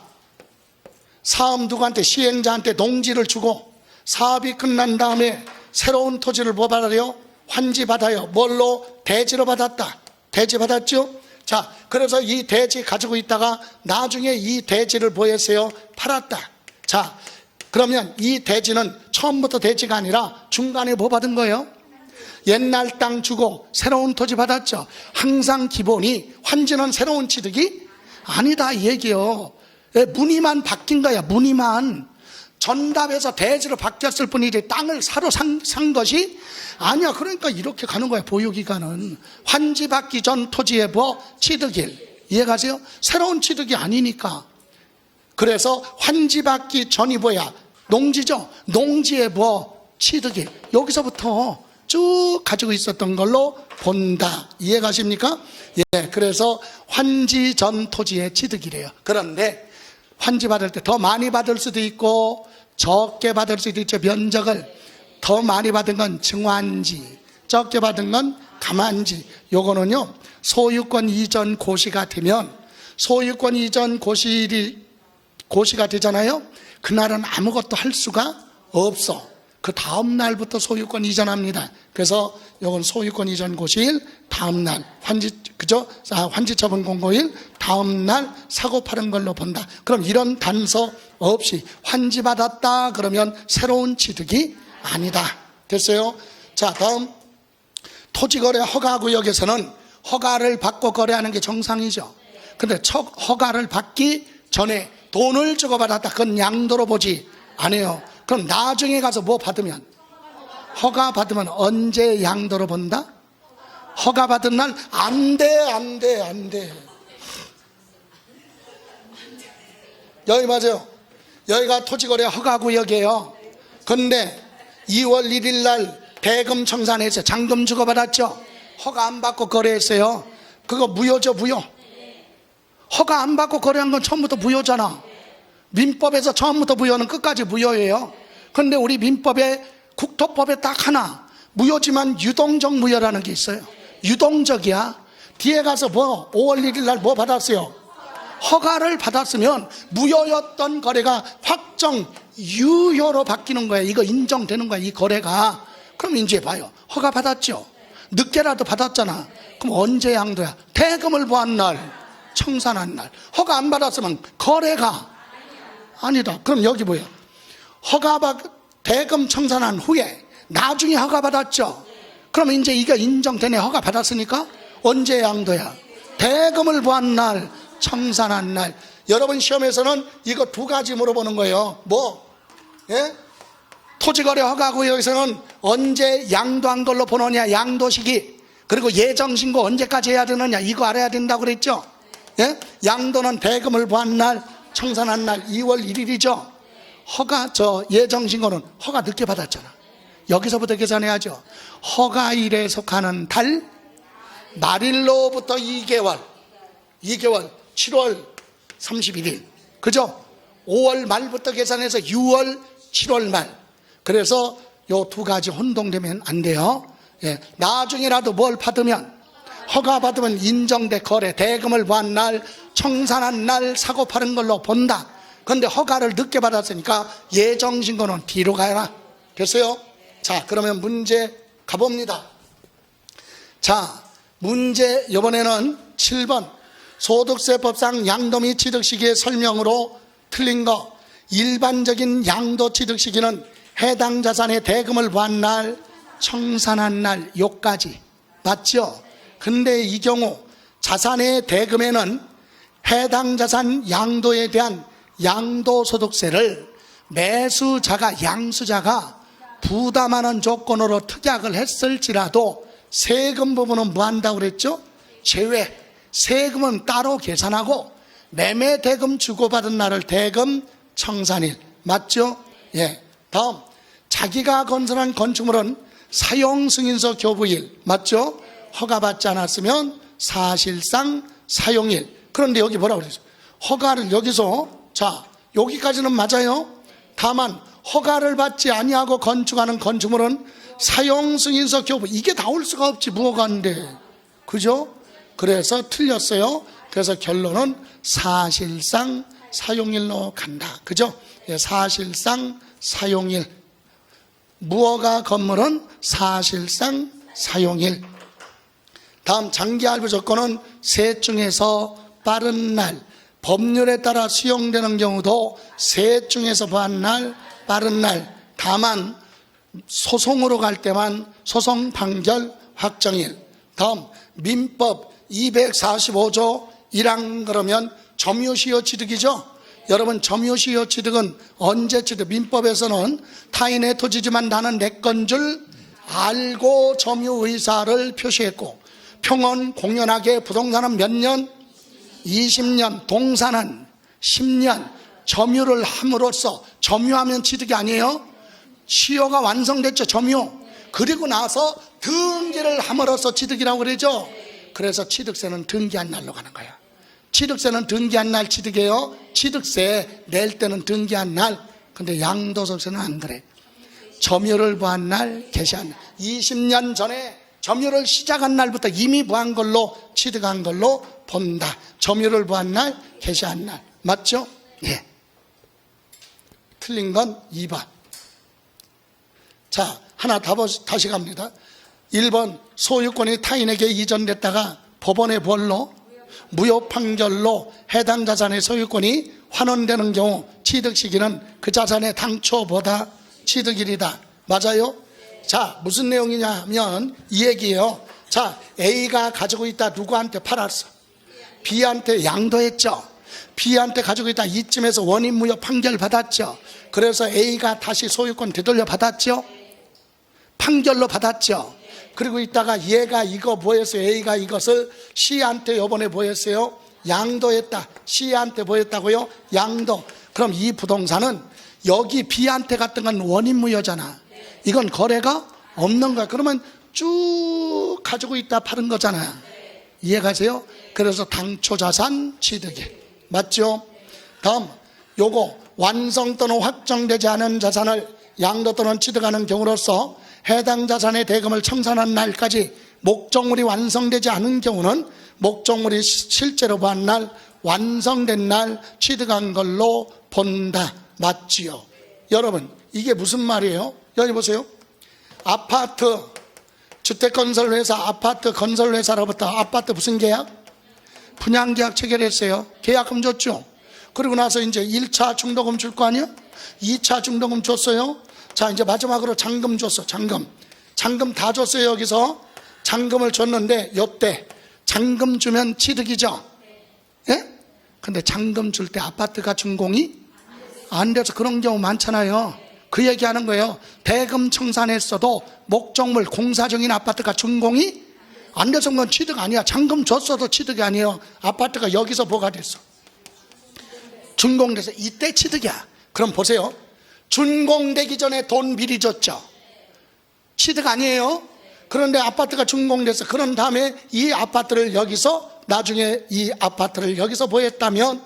사업 누구한테 시행자한테 농지를 주고 사업이 끝난 다음에 새로운 토지를 뭐 받아요? 환지 받아요. 뭘로? 대지로 받았다. 대지 받았죠? 자 그래서 이 대지 가지고 있다가 나중에 이 대지를 뭐 했어요? 팔았다. 자 그러면 이 대지는 처음부터 대지가 아니라 중간에 뭐 받은 거예요? 옛날 땅 주고 새로운 토지 받았죠. 항상 기본이 환지는 새로운 취득이 아니다 이 얘기요. 문의만 바뀐 거야. 문의만 전답해서 대지로 바뀌었을 뿐이지 땅을 사러 산 것이 아니야. 그러니까 이렇게 가는 거야. 보유기간은 환지 받기 전 토지의 뭐 취득일. 이해가세요? 새로운 취득이 아니니까. 그래서 환지 받기 전이 뭐야? 농지죠. 농지의 뭐 취득일. 여기서부터 쭉 가지고 있었던 걸로 본다. 이해가십니까? 예, 그래서 환지 전 토지의 취득이래요. 그런데 환지 받을 때 더 많이 받을 수도 있고 적게 받을 수도 있죠. 면적을 더 많이 받은 건 증환지, 적게 받은 건 감환지. 요거는요 소유권 이전 고시가 되면 소유권 이전 고시가 되잖아요. 그날은 아무것도 할 수가 없어. 그 다음 날부터 소유권 이전합니다. 그래서 이건 소유권 이전 고시일 다음 날 환지 처분 공고일 다음 날 사고 파는 걸로 본다. 그럼 이런 단서 없이 환지 받았다 그러면 새로운 취득이 아니다. 됐어요? 자 다음 토지거래 허가구역에서는 허가를 받고 거래하는 게 정상이죠. 근데 허가를 받기 전에 돈을 주고받았다. 그건 양도로 보지 않아요. 그럼 나중에 가서 뭐 받으면 허가 받으면 언제 양도로 본다? 허가 받은 날 안 돼. 여기 맞아요. 여기가 토지거래 허가구역이에요. 근데 2월 1일 날 대금 청산해서 잔금 주고받았죠. 허가 안 받고 거래했어요. 그거 무효죠, 무효. 허가 안 받고 거래한 건 처음부터 무효잖아. 민법에서 처음부터 무효는 끝까지 무효예요. 근데 우리 민법에 국토법에 딱 하나 무효지만 유동적 무효라는 게 있어요. 유동적이야. 뒤에 가서 5월 1일 날 뭐 받았어요? 허가를 받았으면 무효였던 거래가 확정 유효로 바뀌는 거예요. 이거 인정되는 거야, 이 거래가. 그럼 이제 봐요. 허가 받았죠. 늦게라도 받았잖아. 그럼 언제 양도야? 대금을 보한 날, 청산한 날. 허가 안 받았으면 거래가 아니다. 그럼 여기 뭐예요? 대금 청산한 후에 나중에 허가 받았죠. 그러면 이제 이게 인정되네. 허가 받았으니까 언제 양도야? 대금을 보한 날, 청산한 날. 여러분 시험에서는 이거 두 가지 물어보는 거예요. 예? 토지거래 허가구역에서는 언제 양도한 걸로 보느냐, 양도 시기. 그리고 예정신고 언제까지 해야 되느냐, 이거 알아야 된다고 그랬죠. 예? 양도는 대금을 보한 날, 청산한 날 2월 1일이죠. 예정신고는 허가 늦게 받았잖아. 여기서부터 계산해야죠. 허가일에 속하는 달 말일로부터 2개월 7월 31일 그죠? 5월 말부터 계산해서 6월 7월 말. 그래서 요 두 가지 혼동되면 안 돼요. 예, 나중에라도 뭘 받으면 허가 받으면 인정돼 거래 대금을 보한 날, 청산한 날 사고 파는 걸로 본다. 그런데 허가를 늦게 받았으니까 예정신고는 뒤로 가라. 됐어요? 자, 그러면 문제 가봅니다. 자, 문제 이번에는 7번 소득세법상 양도 및 취득 시기의 설명으로 틀린 거. 일반적인 양도 취득 시기는 해당 자산의 대금을 보한 날, 청산한 날 요까지 맞죠? 근데 이 경우 자산의 대금에는 해당 자산 양도에 대한 양도소득세를 매수자가 양수자가 부담하는 조건으로 특약을 했을지라도 세금 부분은 뭐 한다고 그랬죠? 제외. 세금은 따로 계산하고 매매 대금 주고받은 날을 대금 청산일. 맞죠? 예. 다음, 자기가 건설한 건축물은 사용승인서 교부일. 맞죠? 허가받지 않았으면 사실상 사용일. 그런데 여기 뭐라고 그랬죠? 허가를 여기서, 자, 여기까지는 맞아요. 다만 허가를 받지 아니하고 건축하는 건축물은 사용승인서 교부. 이게 나올 수가 없지, 무허가인데. 그죠? 그래서 틀렸어요. 그래서 결론은 사실상 사용일로 간다. 그죠? 예, 사실상 사용일. 무허가 건물은 사실상 사용일. 다음, 장기할부 조건은 셋 중에서 빠른 날. 법률에 따라 수용되는 경우도 셋 중에서 보한 날, 빠른 날. 다만 소송으로 갈 때만 소송 판결 확정일. 다음, 민법 245조 1항 그러면 점유시효 취득이죠. 여러분, 점유시효 취득은 언제 취득? 민법에서는 타인의 토지지만 나는 내 건 줄 알고 점유 의사를 표시했고, 평원 공연하게 부동산은 몇 년? 20년, 동산은 10년 점유를 함으로써, 점유하면 취득이 아니에요. 시효가 완성됐죠, 점유. 그리고 나서 등기를 함으로써 취득이라고 그러죠. 그래서 취득세는 등기한 날로 가는 거야. 취득세는 등기한 날 취득이에요. 취득세 낼 때는 등기한 날. 근데 양도소득세는 안 그래. 점유를 보한 날, 개시한 날. 20년 전에 점유를 시작한 날부터 이미 보한 걸로, 취득한 걸로 본다. 점유를 보한 날, 개시한 날. 맞죠? 예. 틀린 건 2번. 자, 하나 다시 갑니다. 1번, 소유권이 타인에게 이전됐다가 법원의 벌로, 무효 판결로 해당 자산의 소유권이 환원되는 경우 취득 시기는 그 자산의 당초보다 취득일이다. 맞아요? 자, 무슨 내용이냐면 이 얘기예요. 자, A가 가지고 있다 누구한테 팔았어? B한테 양도했죠. B한테 가지고 있다 이쯤에서 원인무효 판결 받았죠. 그래서 A가 다시 소유권 되돌려 받았죠. 판결로 받았죠. 그리고 있다가 얘가 이거 보였어요. A가 이것을 C한테 요번에 보였어요. 양도했다. C한테 보였다고요? 양도. 그럼 이 부동산은 여기 B한테 갔던 건 원인무효잖아. 이건 거래가 없는 거야. 그러면 쭉 가지고 있다 파는 거잖아요. 이해가세요? 그래서 당초자산 취득이 맞죠? 다음 요거 완성 또는 확정되지 않은 자산을 양도 또는 취득하는 경우로서 해당 자산의 대금을 청산한 날까지 목적물이 완성되지 않은 경우는 목적물이 실제로 보한 날, 완성된 날 취득한 걸로 본다. 맞지요? 여러분 이게 무슨 말이에요? 여기 보세요. 아파트 주택건설회사, 아파트 건설회사로부터 아파트 무슨 계약? 분양계약 체결했어요. 계약금 줬죠. 그리고 나서 이제 1차 중도금 줄 거 아니야? 2차 중도금 줬어요. 자 이제 마지막으로 잔금 줬어. 잔금 다 줬어요. 여기서 잔금을 줬는데 요때 잔금 주면 취득이죠. 예? 근데 잔금 줄 때 아파트가 준공이 안 돼서 그런 경우 많잖아요. 그 얘기하는 거예요. 대금 청산했어도 목적물 공사중인 아파트가 준공이 안 돼서 그건 취득 아니야. 잔금 줬어도 취득이 아니에요. 아파트가 여기서 뭐가 됐어? 준공돼서 이때 취득이야. 그럼 보세요. 준공되기 전에 돈 미리 줬죠. 취득 아니에요. 그런데 아파트가 준공돼서 그런 다음에 이 아파트를 여기서 나중에 이 아파트를 여기서 보였다면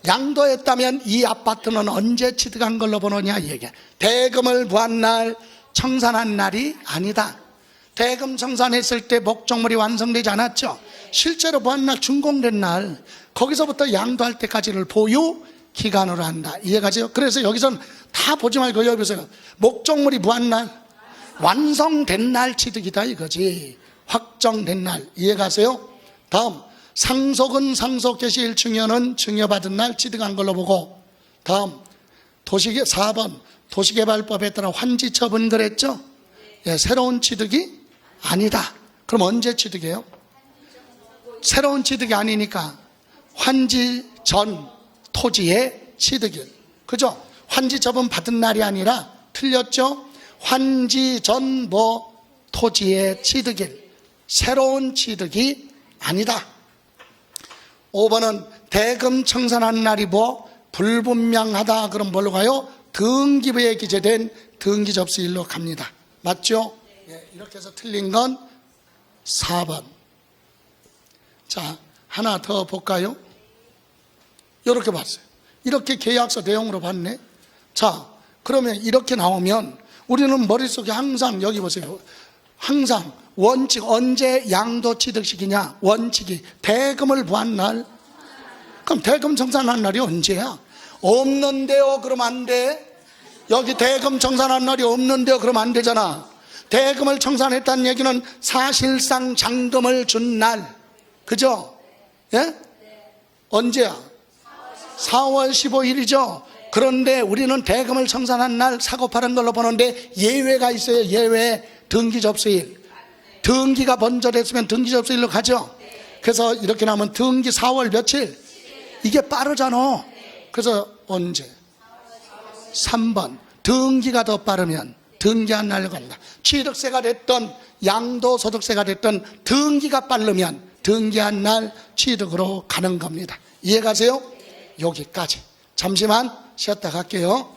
양도했다면 이 아파트는 언제 취득한 걸로 보느냐 이 얘기야. 대금을 부한 날, 청산한 날이 아니다. 대금 청산했을 때 목적물이 완성되지 않았죠. 실제로 부한 날, 준공된 날, 거기서부터 양도할 때까지를 보유 기간으로 한다. 이해가죠? 그래서 여기서는 다 보지 말고 여기 보세요. 목적물이 부한 날, 완성된 날 취득이다 이거지. 확정된 날. 이해가세요? 다음 상속은 상속 개시일 증여는 증여받은 날 취득한 걸로 보고, 다음 4번 도시개발법에 따라 환지 처분 그랬죠? 예, 새로운 취득이 아니다. 그럼 언제 취득해요? 새로운 취득이 아니니까 환지 전 토지의 취득일. 그죠? 환지 처분 받은 날이 아니라 틀렸죠? 환지 전 토지의 취득일. 새로운 취득이 아니다. 5번은 대금 청산한 날이 불분명하다. 그럼 뭘로 가요? 등기부에 기재된 등기접수일로 갑니다. 맞죠? 예, 이렇게 해서 틀린 건 4번. 자, 하나 더 볼까요? 이렇게 봤어요. 이렇게 계약서 내용으로 봤네. 자, 그러면 이렇게 나오면 우리는 머릿속에 항상 여기 보세요. 항상 원칙, 언제 양도 취득시키냐? 원칙이 대금을 부한 날. 그럼 대금 청산한 날이 언제야? 없는데요. 그러면 안 돼. 여기 대금 청산한 날이 없는데요. 그러면 안 되잖아. 대금을 청산했다는 얘기는 사실상 잔금을 준 날. 그죠? 예? 언제야? 4월 15일이죠. 그런데 우리는 대금을 청산한 날 사고 파는 걸로 보는데 예외가 있어요. 예외. 등기접수일. 등기가 먼저 됐으면 등기접수일로 가죠. 그래서 이렇게 나오면 등기 4월 며칠? 이게 빠르잖아. 그래서 언제? 3번. 등기가 더 빠르면 등기한 날로 간다. 취득세가 됐던 양도소득세가 됐던 등기가 빠르면 등기한 날 취득으로 가는 겁니다. 이해가세요? 여기까지. 잠시만 쉬었다 갈게요.